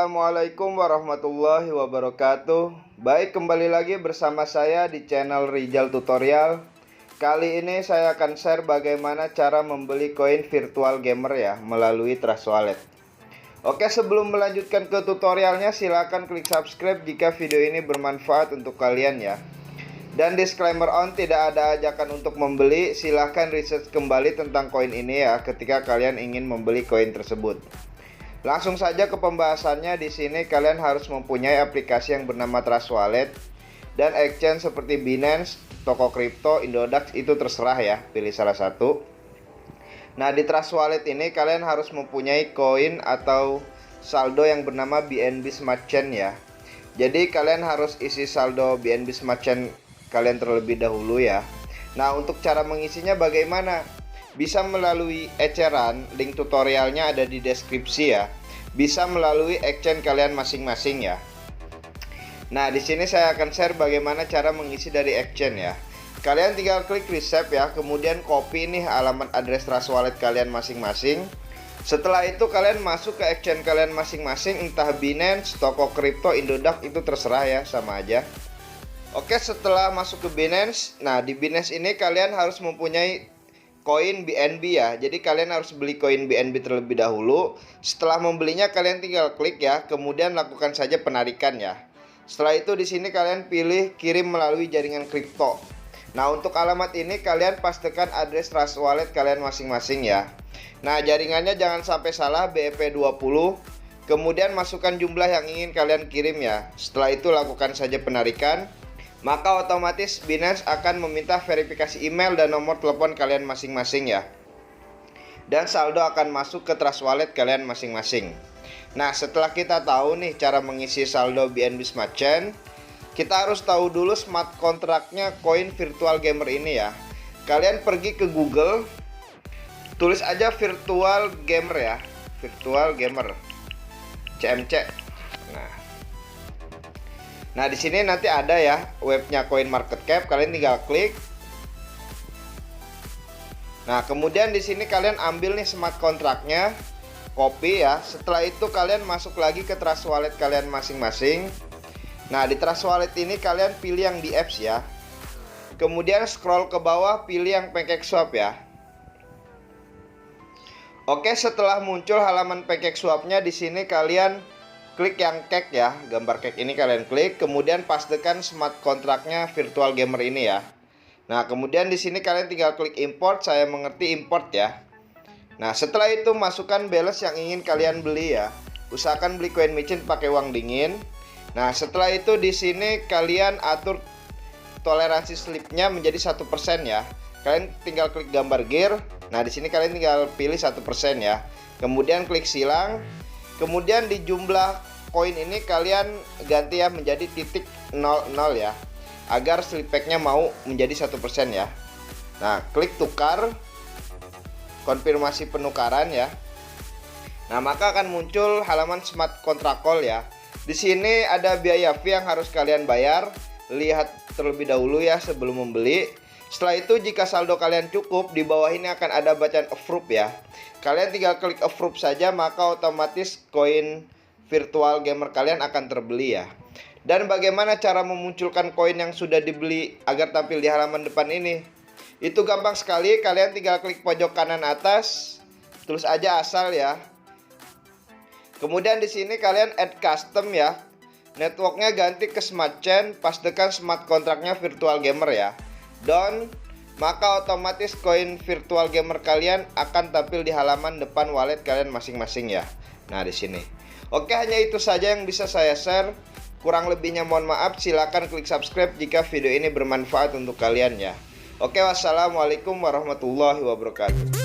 Assalamualaikum warahmatullahi wabarakatuh. Baik, kembali lagi bersama saya di channel Rizal Tutorial. Kali ini saya akan share bagaimana cara membeli koin virtual gamer ya melalui Trust Wallet. Oke, sebelum melanjutkan ke tutorialnya, silahkan klik subscribe jika video ini bermanfaat untuk kalian ya. Dan disclaimer on, tidak ada ajakan untuk membeli. Silahkan research kembali tentang koin ini ya ketika kalian ingin membeli koin tersebut. Langsung saja ke pembahasannya. Di sini kalian harus mempunyai aplikasi yang bernama Trust Wallet dan exchange seperti Binance, toko kripto, Indodax, itu terserah ya, pilih salah satu. Nah, di Trust Wallet ini kalian harus mempunyai koin atau saldo yang bernama BNB Smart Chain ya. Jadi kalian harus isi saldo BNB Smart Chain kalian terlebih dahulu ya. Nah, untuk cara mengisinya bagaimana? Bisa melalui eceran, link tutorialnya ada di deskripsi ya. Bisa melalui exchange kalian masing-masing ya. Nah, di sini saya akan share bagaimana cara mengisi dari exchange ya. Kalian tinggal klik receipt ya, kemudian copy nih alamat address Trust Wallet kalian masing-masing. Setelah itu kalian masuk ke exchange kalian masing-masing, entah Binance, toko kripto, Indodax, itu terserah ya, sama aja. Oke, setelah masuk ke Binance, nah di Binance ini kalian harus mempunyai koin BNB ya. Jadi kalian harus beli koin BNB terlebih dahulu. Setelah membelinya kalian tinggal klik ya, kemudian lakukan saja penarikan ya. Setelah itu di sini kalian pilih kirim melalui jaringan kripto. Nah, untuk alamat ini kalian pastikan address Trust Wallet kalian masing-masing ya. Nah, jaringannya jangan sampai salah, BEP20. Kemudian masukkan jumlah yang ingin kalian kirim ya. Setelah itu lakukan saja penarikan. Maka otomatis Binance akan meminta verifikasi email dan nomor telepon kalian masing-masing ya. Dan saldo akan masuk ke Trust Wallet kalian masing-masing. Nah, setelah kita tahu nih cara mengisi saldo BNB Smart Chain, kita harus tahu dulu smart contract-nya koin virtual gamer ini ya. Kalian pergi ke Google, tulis aja virtual gamer ya, virtual gamer, CMC. Nah, di sini nanti ada ya webnya CoinMarketCap, kalian tinggal klik. Nah, kemudian di sini kalian ambil nih smart contract-nya, copy ya. Setelah itu kalian masuk lagi ke Trust Wallet kalian masing-masing. Nah, di Trust Wallet ini kalian pilih yang di apps ya. Kemudian scroll ke bawah, pilih yang PancakeSwap ya. Oke, setelah muncul halaman PancakeSwap-nya, di sini kalian klik yang cake ya, gambar cake ini kalian klik, kemudian pastikan smart contract-nya virtual gamer ini ya. Nah, kemudian di sini kalian tinggal klik import, saya mengerti import ya. Nah, setelah itu masukkan balance yang ingin kalian beli ya. Usahakan beli koin micin pakai uang dingin. Nah, setelah itu di sini kalian atur toleransi slipnya menjadi 1% ya. Kalian tinggal klik gambar gear. Nah, di sini kalian tinggal pilih 1% ya. Kemudian klik silang. Kemudian di jumlah koin ini kalian ganti ya menjadi titik 00 ya, agar slip pack-nya mau menjadi 1% ya. Nah, klik tukar, konfirmasi penukaran ya. Nah, maka akan muncul halaman smart contract call ya. Di sini ada biaya fee yang harus kalian bayar. Lihat terlebih dahulu ya sebelum membeli. Setelah itu jika saldo kalian cukup, di bawah ini akan ada bacaan approve ya. Kalian tinggal klik approve saja, maka otomatis koin virtual gamer kalian akan terbeli ya. Dan bagaimana cara memunculkan koin yang sudah dibeli agar tampil di halaman depan ini? Itu gampang sekali, kalian tinggal klik pojok kanan atas, tulis aja asal ya. Kemudian di sini kalian add custom ya. Networknya ganti ke Smart Chain, pastikan smart contract-nya virtual gamer ya. Done, maka otomatis koin virtual gamer kalian akan tampil di halaman depan wallet kalian masing-masing ya. Nah, di sini. Oke, hanya itu saja yang bisa saya share. Kurang lebihnya mohon maaf. Silakan klik subscribe jika video ini bermanfaat untuk kalian ya. Oke, wassalamualaikum warahmatullahi wabarakatuh.